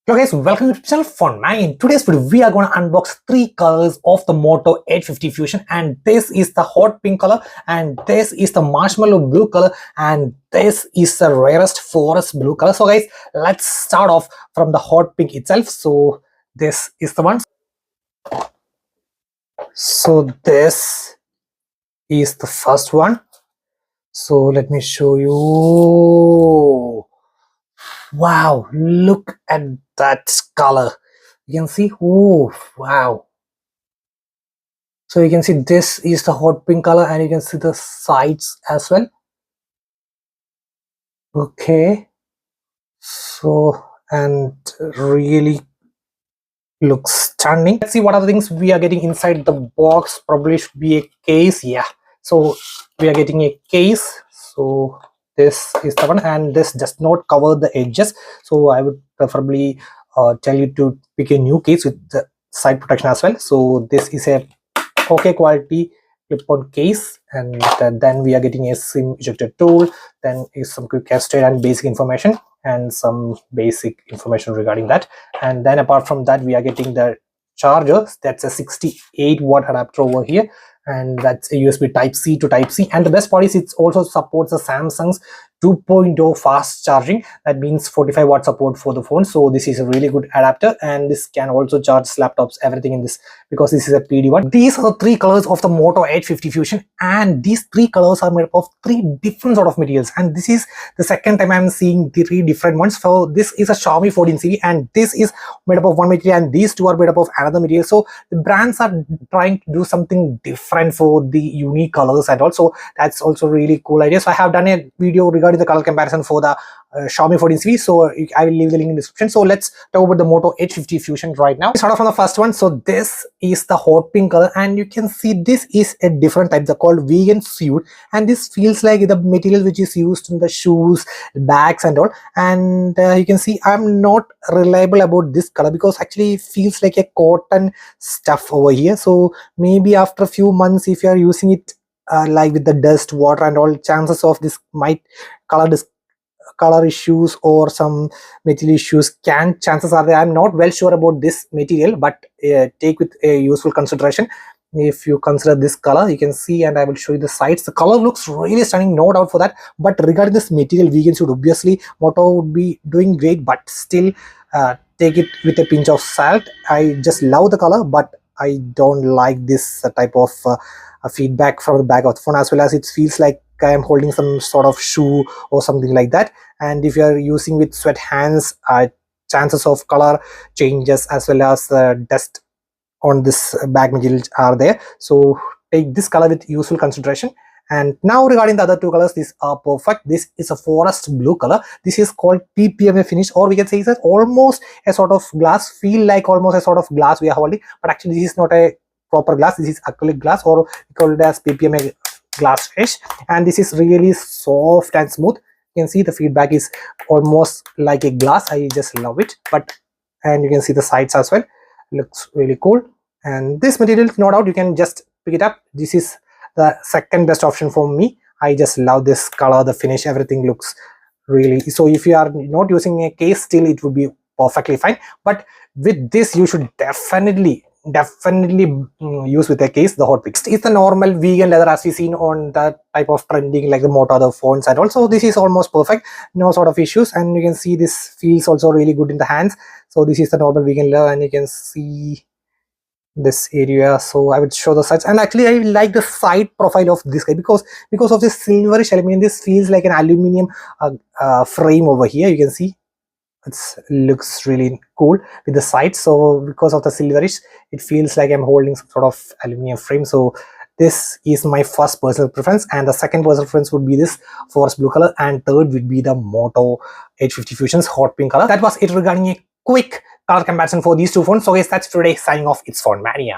Hello guys, welcome to the channel Fun Man. In today's video, we are going to unbox three colors of the Moto 850 Fusion, and this is the hot pink color, and this is the marshmallow blue color, and this is the rarest forest blue color. So guys, let's start off from the hot pink itself. So this is the one. So this is the first one. So let me show you. Wow, look at that color. You can see, oh wow. So you can see this is the hot pink color, and you can see the sides as well. Okay, so and really looks stunning. Let's see what other things we are getting inside the box. Probably should be a case. Yeah, so we are getting a case. So this is the one, and this does not cover the edges, so I would preferably tell you to pick a new case with the side protection as well. So this is a okay quality clip-on case, and then we are getting a SIM ejector tool, then is some quick cascade and basic information and some basic information regarding that. And then apart from that, we are getting the charger. That's a 68-watt adapter over here, and that's a USB type C to type C. And the best part is it also supports the Samsung's 2.0 fast charging. That means 45-watt support for the phone. So this is a really good adapter, and this can also charge laptops, everything in this, because this is a PD one. These are the three colors of the Moto 850 Fusion, and these three colors are made up of three different sort of materials, and this is the second time I'm seeing the three different ones. So this is a Xiaomi 14 series, and this is made up of one material, and these two are made up of another material. So the brands are trying to do something different for the unique colors, and also that's also really cool idea. So I have done a video regarding the color comparison for the Xiaomi 14 series, so I will leave the link in the description. So let's talk about the Moto 850 Fusion right now. Start off from the first one. So this is the hot pink color, and you can see this is a different type. They're called vegan suede, and this feels like the material which is used in the shoes, bags and all. And you can see I'm not reliable about this color, because actually it feels like a cotton stuff over here. So maybe after a few months, if you are using it like with the dust, water and all, chances of this might color issues or some material issues chances are there. I'm not well sure about this material, but take with a useful consideration. If you consider this color, you can see, and I will show you the sides. The color looks really stunning, no doubt for that. But regarding this material, vegan should obviously Moto would be doing great, but still take it with a pinch of salt. I just love the color, but I don't like this type of feedback from the back of the phone, as well as it feels like I am holding some sort of shoe or something like that. And if you are using with sweat hands, chances of color changes as well as dust on this bag material are there. So take this color with useful consideration. And now regarding the other two colors, these are perfect. This is a forest blue color. This is called PPMA finish, or we can say it's almost a sort of glass, feel like almost a sort of glass we are holding, but actually this is not a proper glass. This is acrylic glass, or we call it as PPMA glass finish, and this is really soft and smooth. You can see the feedback is almost like a glass. I just love it. And you can see the sides as well, looks really cool. And this material, no doubt, you can just pick it up. This is the second best option for me. I just love this color, the finish, everything looks really. So if you are not using a case, still it would be perfectly fine, but with this you should definitely use with a case the hot pink. It's the normal vegan leather as we seen on that type of trending like the Moto other phones, and also this is almost perfect, no sort of issues. And you can see this feels also really good in the hands. So this is the normal vegan leather, and you can see this area. So I would show the sides, and actually I like the side profile of this guy because of this silverish element. This feels like an aluminium frame over here. You can see it looks really cool with the sides. So because of the silverish, it feels like I'm holding some sort of aluminum frame. So this is my first personal preference, and the second personal preference would be this forest blue color, and third would be the Moto 850 Fusion's hot pink color. That was it regarding a quick color comparison for these two phones. So guys, that's today, signing off. It's Phone Mania.